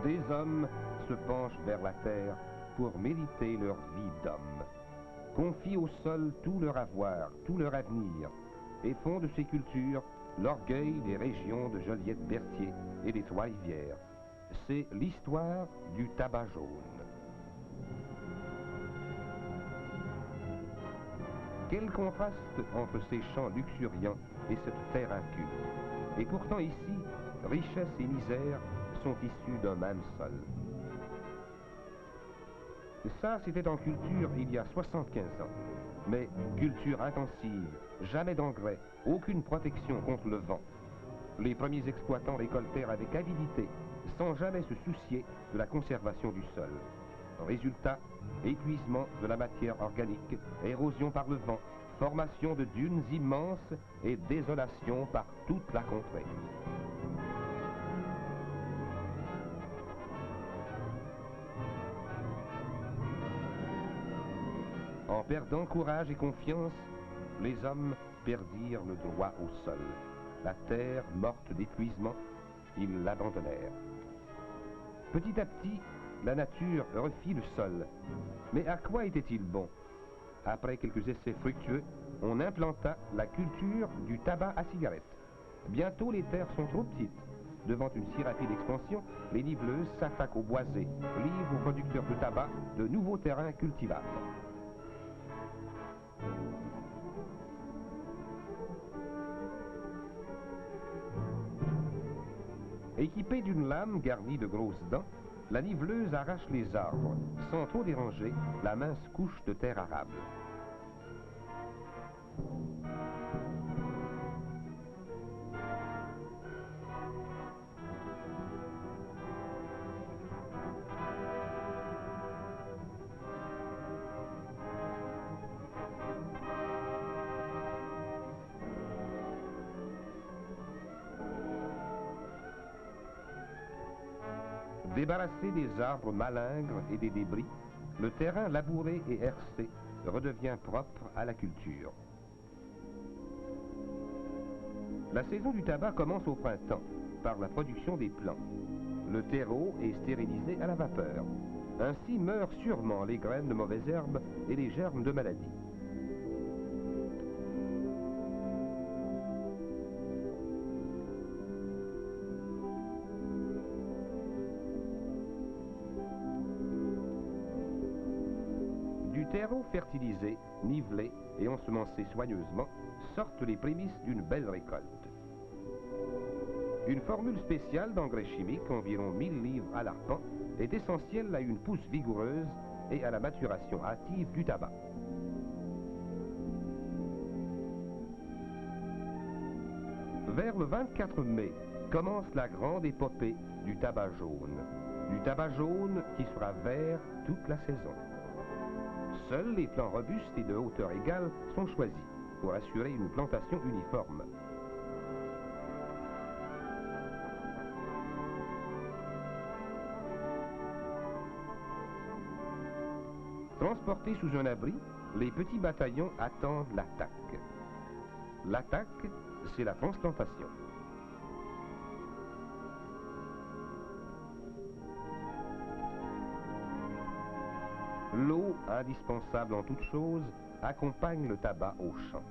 Des hommes se penchent vers la terre pour mériter leur vie d'homme, confient au sol tout leur avoir, tout leur avenir, et font de ces cultures l'orgueil des régions de Joliette-Berthier et des Trois-Rivières. C'est l'histoire du tabac jaune. Quel contraste entre ces champs luxuriants et cette terre inculte. Et pourtant ici, richesse et misère sont issus d'un même sol. Ça, c'était en culture il y a 75 ans. Mais culture intensive, jamais d'engrais, aucune protection contre le vent. Les premiers exploitants récoltèrent avec avidité, sans jamais se soucier de la conservation du sol. Résultat, épuisement de la matière organique, érosion par le vent, formation de dunes immenses et désolation par toute la contrée. En perdant courage et confiance, les hommes perdirent le droit au sol. La terre, morte d'épuisement, ils l'abandonnèrent. Petit à petit, la nature refit le sol. Mais à quoi était-il bon? Après quelques essais fructueux, on implanta la culture du tabac à cigarette. Bientôt, les terres sont trop petites. Devant une si rapide expansion, les niveleuses s'attaquent aux boisés, livrent aux producteurs de tabac de nouveaux terrains cultivables. Équipée d'une lame garnie de grosses dents, la niveleuse arrache les arbres, sans trop déranger la mince couche de terre arable. Débarrassé des arbres malingres et des débris, le terrain labouré et hercé redevient propre à la culture. La saison du tabac commence au printemps par la production des plants. Le terreau est stérilisé à la vapeur. Ainsi meurent sûrement les graines de mauvaises herbes et les germes de maladies. Du terreau fertilisé, nivelé et ensemencé soigneusement, sortent les prémices d'une belle récolte. Une formule spéciale d'engrais chimiques, environ 1000 livres à l'arpent, est essentielle à une pousse vigoureuse et à la maturation hâtive du tabac. Vers le 24 mai commence la grande épopée du tabac jaune. Du tabac jaune qui sera vert toute la saison. Seuls les plants robustes et de hauteur égale sont choisis pour assurer une plantation uniforme. Transportés sous un abri, les petits bataillons attendent l'attaque. L'attaque, c'est la transplantation. L'eau, indispensable en toute chose, accompagne le tabac au champ.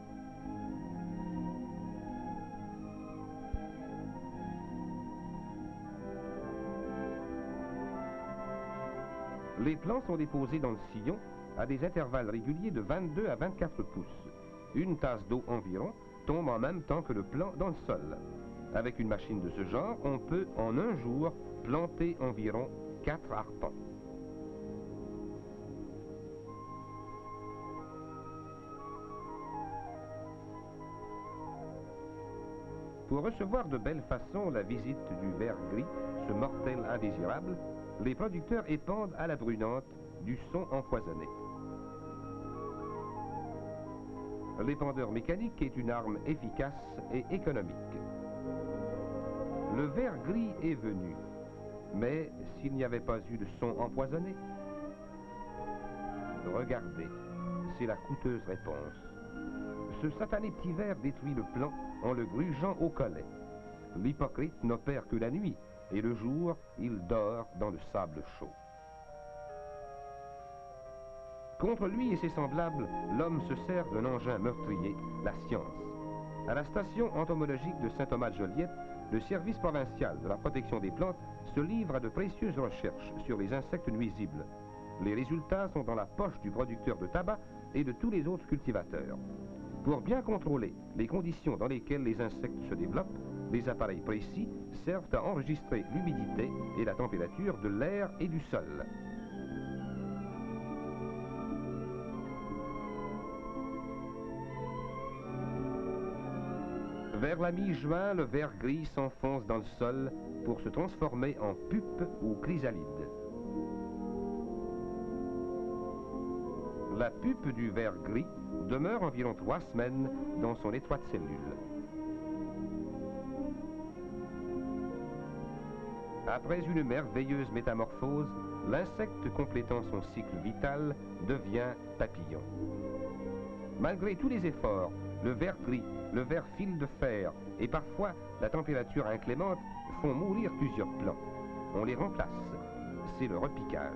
Les plants sont déposés dans le sillon à des intervalles réguliers de 22 à 24 pouces. Une tasse d'eau environ tombe en même temps que le plant dans le sol. Avec une machine de ce genre, on peut en un jour planter environ 4 arpents. Pour recevoir de belle façon la visite du ver gris, ce mortel indésirable, les producteurs épandent à la brunante du son empoisonné. L'épandeur mécanique est une arme efficace et économique. Le ver gris est venu, mais s'il n'y avait pas eu de son empoisonné, regardez, c'est la coûteuse réponse. Ce satané petit ver détruit le plant en le grugeant au collet. L'hypocrite n'opère que la nuit, et le jour, il dort dans le sable chaud. Contre lui et ses semblables, l'homme se sert d'un engin meurtrier, la science. À la station entomologique de Saint-Thomas-de-Joliette, le service provincial de la protection des plantes se livre à de précieuses recherches sur les insectes nuisibles. Les résultats sont dans la poche du producteur de tabac et de tous les autres cultivateurs. Pour bien contrôler les conditions dans lesquelles les insectes se développent, des appareils précis servent à enregistrer l'humidité et la température de l'air et du sol. Vers la mi-juin, le ver gris s'enfonce dans le sol pour se transformer en pupe ou chrysalide. La pupe du ver gris demeure environ 3 semaines dans son étroite cellule. Après une merveilleuse métamorphose, l'insecte complétant son cycle vital devient papillon. Malgré tous les efforts, le ver gris, le ver fil de fer et parfois la température inclémente font mourir plusieurs plants. On les remplace. C'est le repiquage.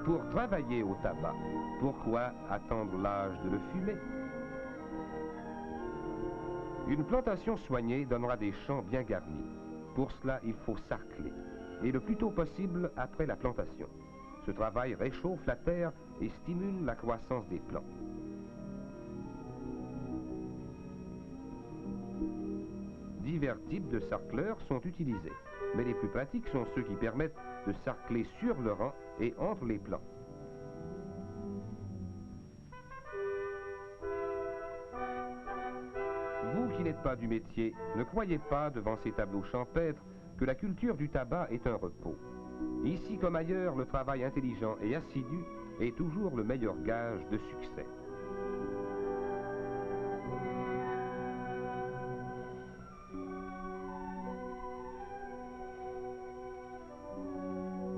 Pour travailler au tabac, pourquoi attendre l'âge de le fumer? Une plantation soignée donnera des champs bien garnis. Pour cela, il faut sarcler, et le plus tôt possible après la plantation. Ce travail réchauffe la terre et stimule la croissance des plants. Divers types de sarcleurs sont utilisés, mais les plus pratiques sont ceux qui permettent de sarcler sur le rang et entre les plants. Vous qui n'êtes pas du métier, ne croyez pas devant ces tableaux champêtres que la culture du tabac est un repos. Ici comme ailleurs, le travail intelligent et assidu est toujours le meilleur gage de succès.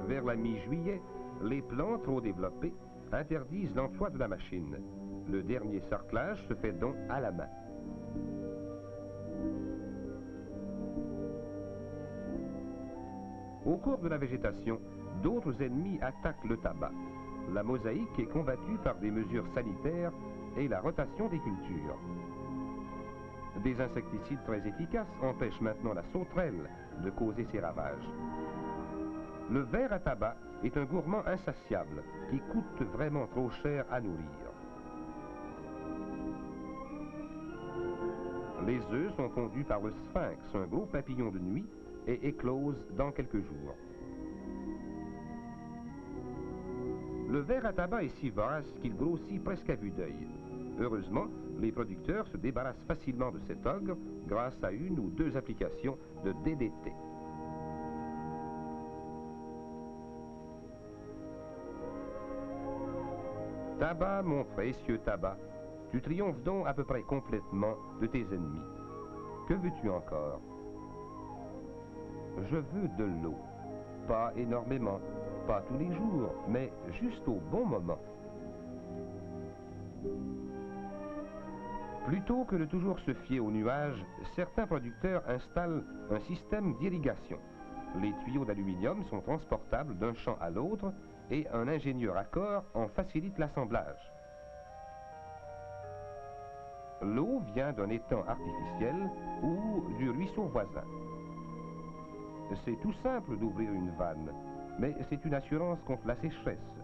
Vers la mi-juillet, les plants trop développés interdisent l'emploi de la machine. Le dernier sarclage se fait donc à la main. Au cours de la végétation, d'autres ennemis attaquent le tabac. La mosaïque est combattue par des mesures sanitaires et la rotation des cultures. Des insecticides très efficaces empêchent maintenant la sauterelle de causer ses ravages. Le ver à tabac est un gourmand insatiable qui coûte vraiment trop cher à nourrir. Les œufs sont pondus par le sphinx, un gros papillon de nuit, et éclosent dans quelques jours. Le ver à tabac est si vorace qu'il grossit presque à vue d'œil. Heureusement, les producteurs se débarrassent facilement de cet ogre grâce à 1 ou 2 applications de DDT. Tabac, mon précieux tabac, tu triomphes donc à peu près complètement de tes ennemis. Que veux-tu encore? Je veux de l'eau. Pas énormément, pas tous les jours, mais juste au bon moment. Plutôt que de toujours se fier aux nuages, certains producteurs installent un système d'irrigation. Les tuyaux d'aluminium sont transportables d'un champ à l'autre et un ingénieux raccord en facilite l'assemblage. L'eau vient d'un étang artificiel ou du ruisseau voisin. C'est tout simple d'ouvrir une vanne, mais c'est une assurance contre la sécheresse.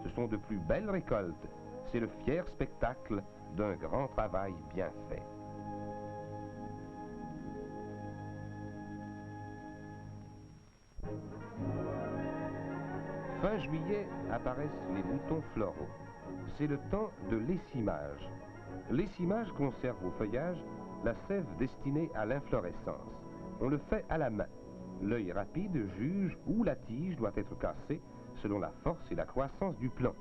Ce sont de plus belles récoltes. C'est le fier spectacle d'un grand travail bien fait. Fin juillet apparaissent les boutons floraux. C'est le temps de l'essimage. L'essimage conserve au feuillage la sève destinée à l'inflorescence. On le fait à la main. L'œil rapide juge où la tige doit être cassée selon la force et la croissance du plant.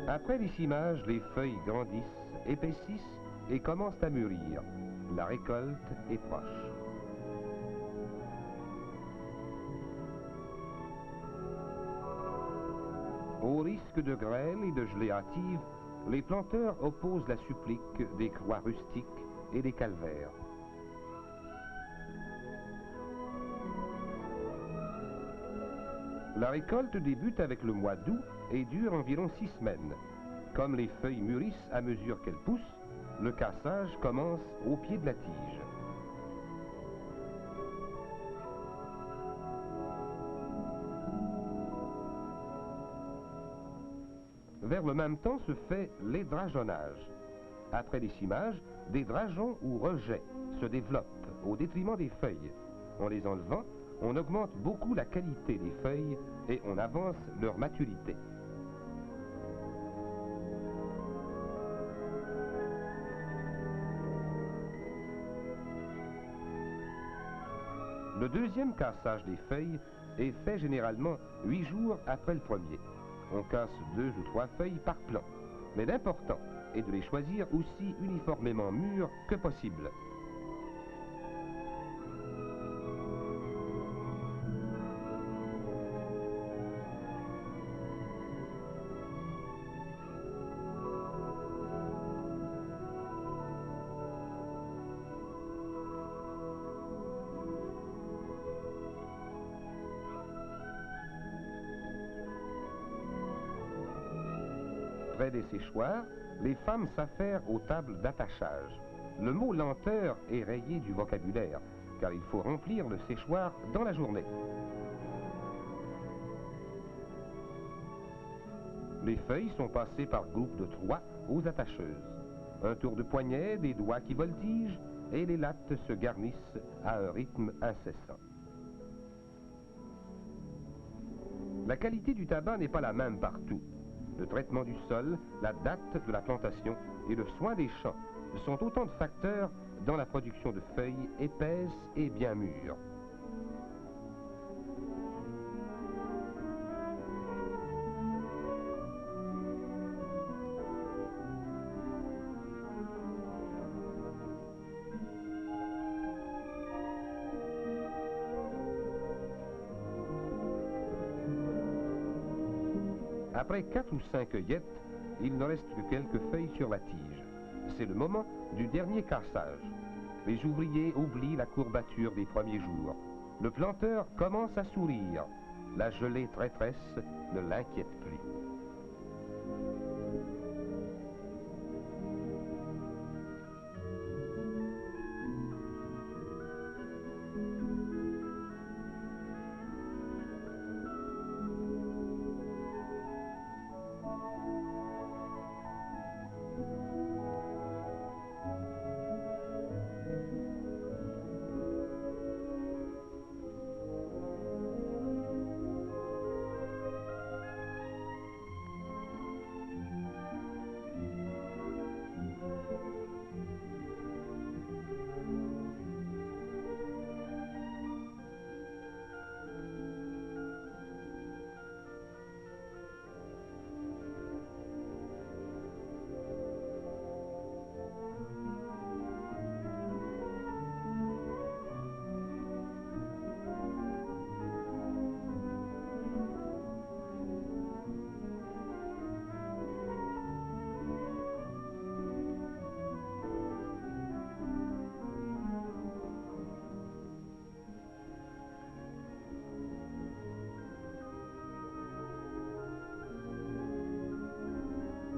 Après l'essimage, les feuilles grandissent, épaississent et commencent à mûrir. La récolte est proche. Au risque de grêle et de gelée hâtive, les planteurs opposent la supplique des croix rustiques et des calvaires. La récolte débute avec le mois d'août et dure environ 6 semaines. Comme les feuilles mûrissent à mesure qu'elles poussent, le cassage commence au pied de la tige. Vers le même temps se fait l'édrageonnage. Après l'échimage, des drageons ou rejets se développent au détriment des feuilles. En les enlevant, on augmente beaucoup la qualité des feuilles et on avance leur maturité. Le deuxième cassage des feuilles est fait généralement 8 jours après le premier. On casse 2 ou 3 feuilles par plant, mais l'important est de les choisir aussi uniformément mûres que possible. Près des séchoirs, les femmes s'affairent aux tables d'attachage. Le mot lenteur est rayé du vocabulaire, car il faut remplir le séchoir dans la journée. Les feuilles sont passées par groupes de 3 aux attacheuses. Un tour de poignet, des doigts qui voltigent, et les lattes se garnissent à un rythme incessant. La qualité du tabac n'est pas la même partout. Le traitement du sol, la date de la plantation et le soin des champs sont autant de facteurs dans la production de feuilles épaisses et bien mûres. Après 4 ou 5 cueillettes, il ne reste que quelques feuilles sur la tige. C'est le moment du dernier cassage. Les ouvriers oublient la courbature des premiers jours. Le planteur commence à sourire. La gelée traîtresse ne l'inquiète plus.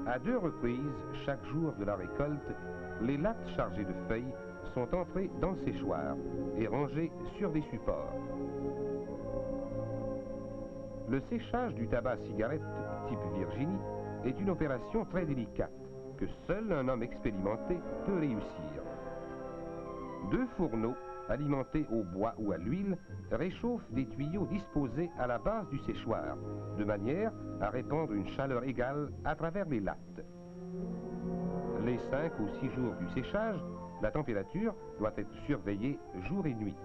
À 2 reprises, chaque jour de la récolte, les lattes chargées de feuilles sont entrées dans le séchoir et rangées sur des supports. Le séchage du tabac à cigarette type Virginie est une opération très délicate que seul un homme expérimenté peut réussir. 2 fourneaux alimentés au bois ou à l'huile réchauffent des tuyaux disposés à la base du séchoir, de manière à répandre une chaleur égale à travers les lattes. Les 5 ou 6 jours du séchage, la température doit être surveillée jour et nuit.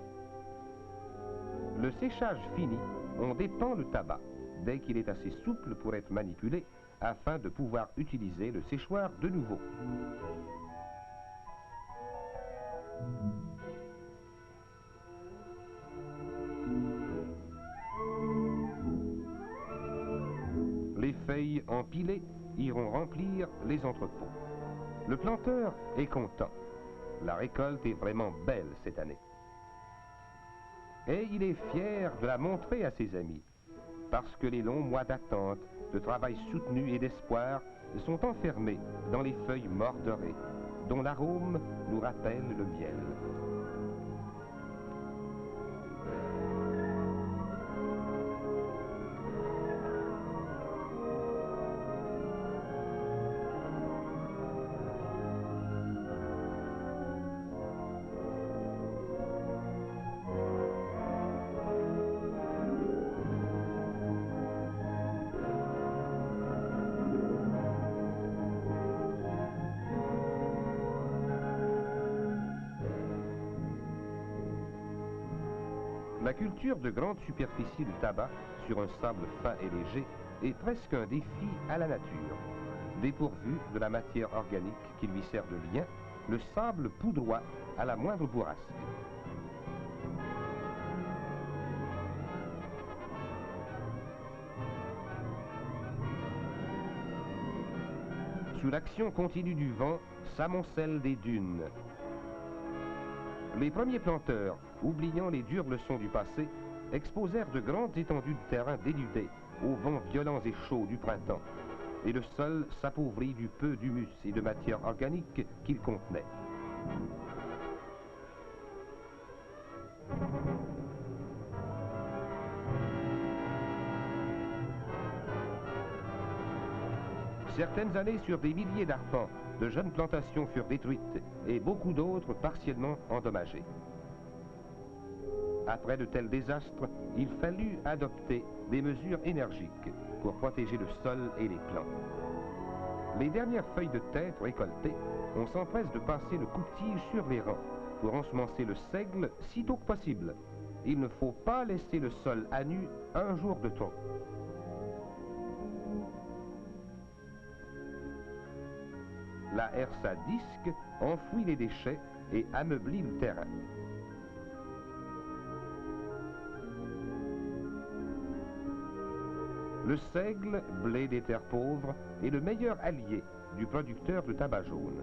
Le séchage fini, on dépend le tabac dès qu'il est assez souple pour être manipulé afin de pouvoir utiliser le séchoir de nouveau. Les feuilles empilées iront remplir les entrepôts. Le planteur est content. La récolte est vraiment belle cette année. Et il est fier de la montrer à ses amis, parce que les longs mois d'attente, de travail soutenu et d'espoir sont enfermés dans les feuilles mordorées, dont l'arôme nous rappelle le miel. La culture de grande superficie de tabac sur un sable fin et léger est presque un défi à la nature. Dépourvu de la matière organique qui lui sert de lien, le sable poudroie à la moindre bourrasque. Sous l'action continue du vent, s'amoncellent des dunes. Les premiers planteurs, oubliant les dures leçons du passé, exposèrent de grandes étendues de terrain dénudées aux vents violents et chauds du printemps, et le sol s'appauvrit du peu d'humus et de matière organique qu'il contenait. Certaines années, sur des milliers d'arpents, de jeunes plantations furent détruites et beaucoup d'autres partiellement endommagées. Après de tels désastres, il fallut adopter des mesures énergiques pour protéger le sol et les plants. Les dernières feuilles de tête récoltées, on s'empresse de passer le coupe-tige sur les rangs pour ensemencer le seigle sitôt que possible. Il ne faut pas laisser le sol à nu un jour de trop. La herse à disque enfouit les déchets et ameublit le terrain. Le seigle, blé des terres pauvres, est le meilleur allié du producteur de tabac jaune.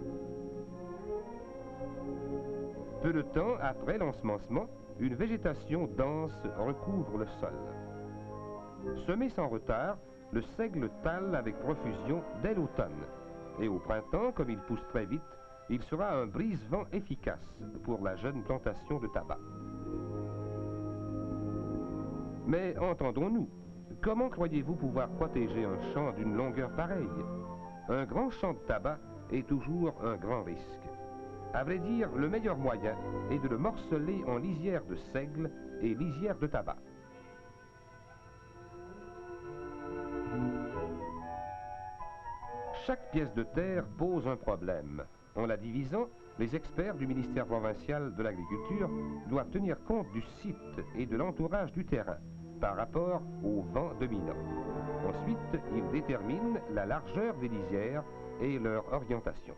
Peu de temps après l'ensemencement, une végétation dense recouvre le sol. Semé sans retard, le seigle tale avec profusion dès l'automne. Et au printemps, comme il pousse très vite, il sera un brise-vent efficace pour la jeune plantation de tabac. Mais entendons-nous, comment croyez-vous pouvoir protéger un champ d'une longueur pareille? Un grand champ de tabac est toujours un grand risque. À vrai dire, le meilleur moyen est de le morceler en lisières de seigle et lisières de tabac. Chaque pièce de terre pose un problème. En la divisant, les experts du ministère provincial de l'Agriculture doivent tenir compte du site et de l'entourage du terrain par rapport au vent dominant. Ensuite, ils déterminent la largeur des lisières et leur orientation.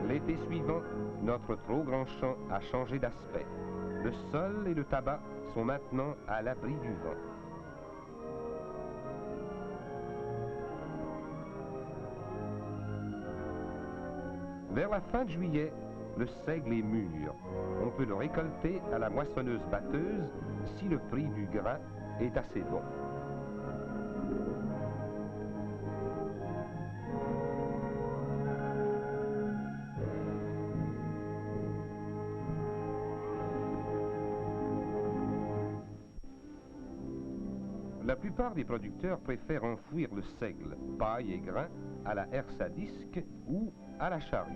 L'été suivant, notre trop grand champ a changé d'aspect. Le sol et le tabac sont maintenant à l'abri du vent. Vers la fin de juillet, le seigle est mûr. On peut le récolter à la moissonneuse batteuse si le prix du grain est assez bon. La plupart des producteurs préfèrent enfouir le seigle, paille et grain à la herse à disque ou à la charrue.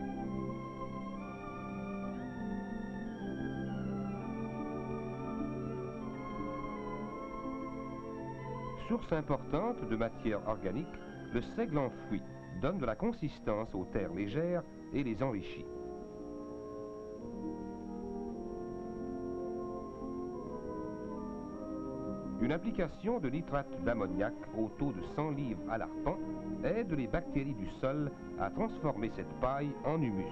Source importante de matière organique, le seigle enfoui donne de la consistance aux terres légères et les enrichit. Une Une application de nitrate d'ammoniac au taux de 100 livres à l'arpent aide les bactéries du sol à transformer cette paille en humus.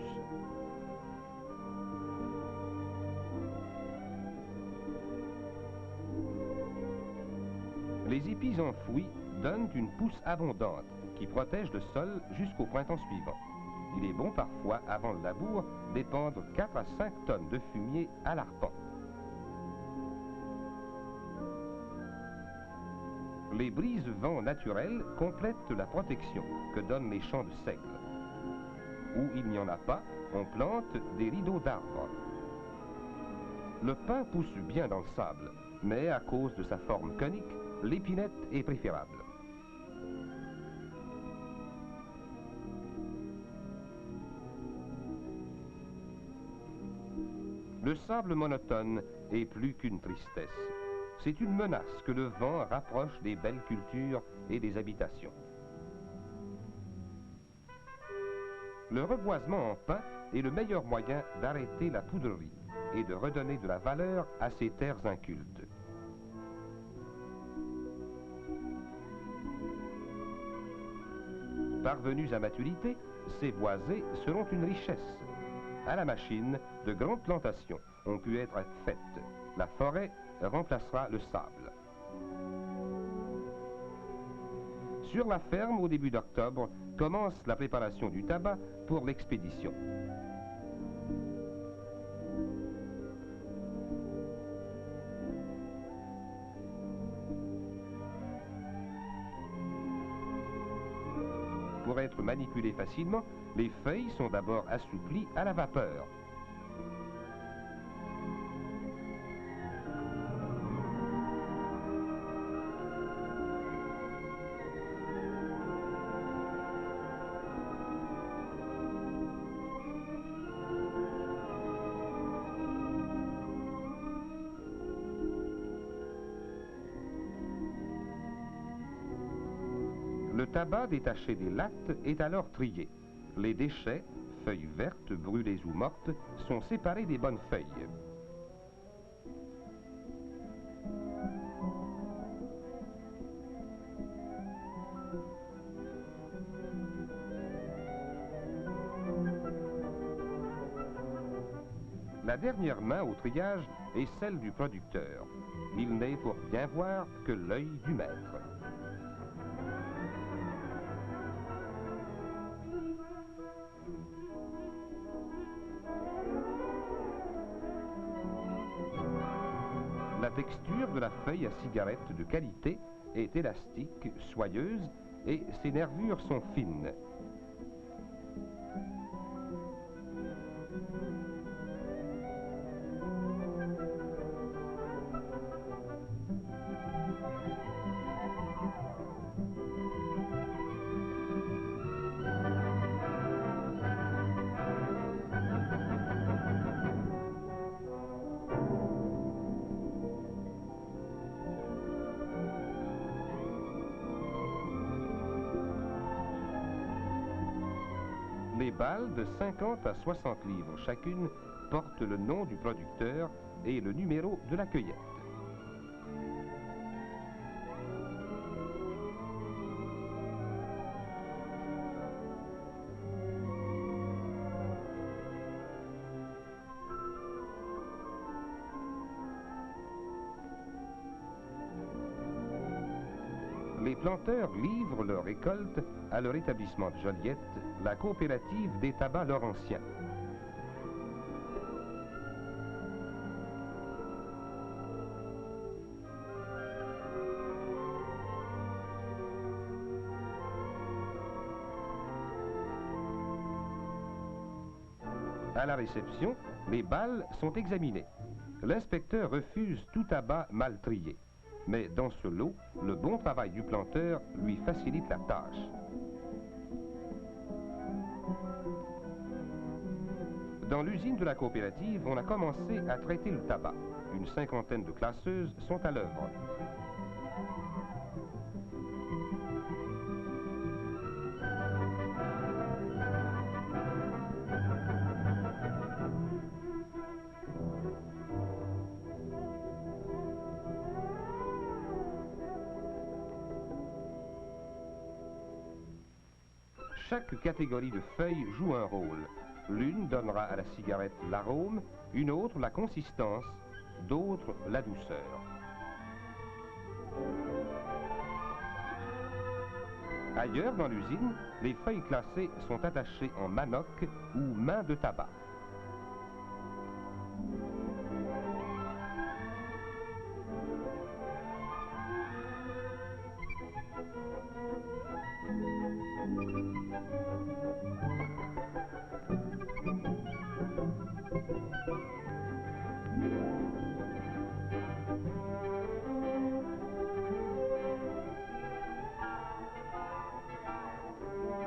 Les épis enfouis donnent une pousse abondante qui protège le sol jusqu'au printemps suivant. Il est bon parfois, avant le labour, d'épandre 4 à 5 tonnes de fumier à l'arpent. Les brise-vents naturels complètent la protection que donnent les champs de seigle. Où il n'y en a pas, on plante des rideaux d'arbres. Le pin pousse bien dans le sable, mais à cause de sa forme conique, l'épinette est préférable. Le sable monotone est plus qu'une tristesse. C'est une menace que le vent rapproche des belles cultures et des habitations. Le reboisement en pin est le meilleur moyen d'arrêter la poudrerie et de redonner de la valeur à ces terres incultes. Parvenus à maturité, ces boisés seront une richesse. À la machine, de grandes plantations ont pu être faites. La forêt remplacera le sable. Sur la ferme, au début d'octobre, commence la préparation du tabac pour l'expédition. Pour être manipulées facilement, les feuilles sont d'abord assouplies à la vapeur. Le tabac détaché des lattes est alors trié. Les déchets, feuilles vertes, brûlées ou mortes, sont séparés des bonnes feuilles. La dernière main au triage est celle du producteur. Il n'est pour bien voir que l'œil du maître. La texture de la feuille à cigarette de qualité est élastique, soyeuse et ses nervures sont fines. Les balles de 50 à 60 livres chacune portent le nom du producteur et le numéro de la cueillette. Les planteurs livrent leur récolte à leur établissement de Joliette, la coopérative des tabacs laurentiens. À la réception, les balles sont examinées. L'inspecteur refuse tout tabac mal trié. Mais dans ce lot, le bon travail du planteur lui facilite la tâche. Dans l'usine de la coopérative, on a commencé à traiter le tabac. Une cinquantaine de classeuses sont à l'œuvre. Chaque catégorie de feuilles joue un rôle. L'une donnera à la cigarette l'arôme, une autre la consistance, d'autres la douceur. Ailleurs dans l'usine, les feuilles classées sont attachées en manoc ou main de tabac.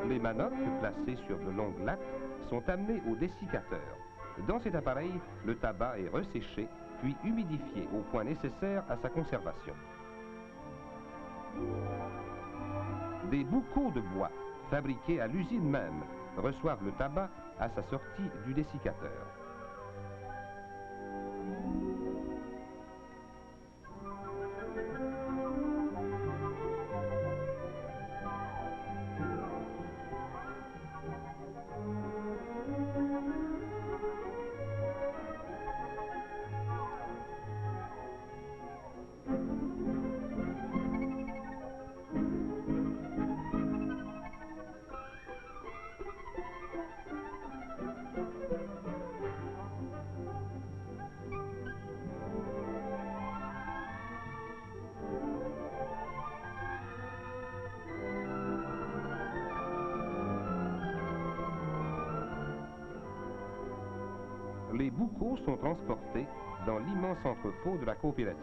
Les manocs, placés sur de longues lattes, sont amenés au dessiccateur. Dans cet appareil, le tabac est resséché, puis humidifié au point nécessaire à sa conservation. Des boucaux de bois, fabriqués à l'usine même, reçoivent le tabac à sa sortie du dessiccateur. Les boucaux sont transportés dans l'immense entrepôt de la coopérative.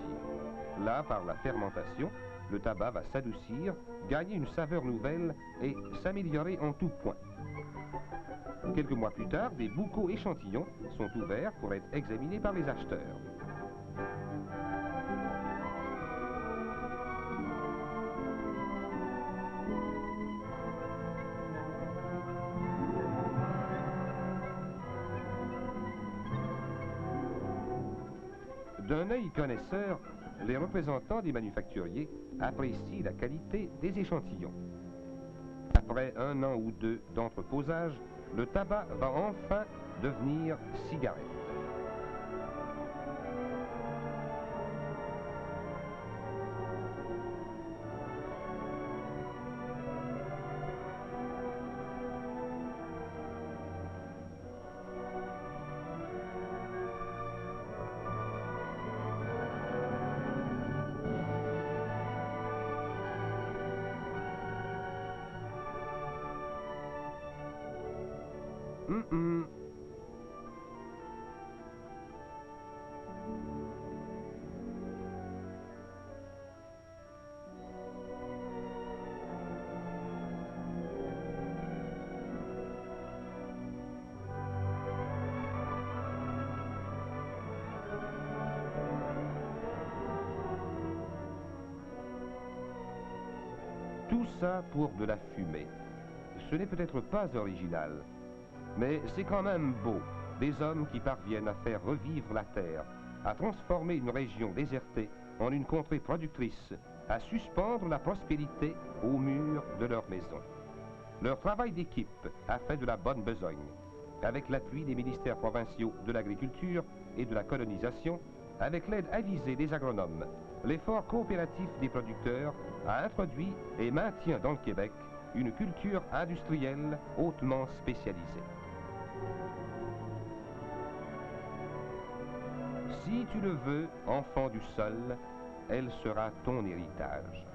Là, par la fermentation, le tabac va s'adoucir, gagner une saveur nouvelle et s'améliorer en tout point. Quelques mois plus tard, des boucaux échantillons sont ouverts pour être examinés par les acheteurs. D'un œil connaisseur, les représentants des manufacturiers apprécient la qualité des échantillons. Après 1 an ou 2 d'entreposage, le tabac va enfin devenir cigarette. Tout ça pour de la fumée. Ce n'est peut-être pas original, mais c'est quand même beau. Des hommes qui parviennent à faire revivre la terre, à transformer une région désertée en une contrée productrice, à suspendre la prospérité au mur de leur maison. Leur travail d'équipe a fait de la bonne besogne. Avec l'appui des ministères provinciaux de l'agriculture et de la colonisation, avec l'aide avisée des agronomes, l'effort coopératif des producteurs a introduit et maintient dans le Québec une culture industrielle hautement spécialisée. Si tu le veux, enfant du sol, elle sera ton héritage.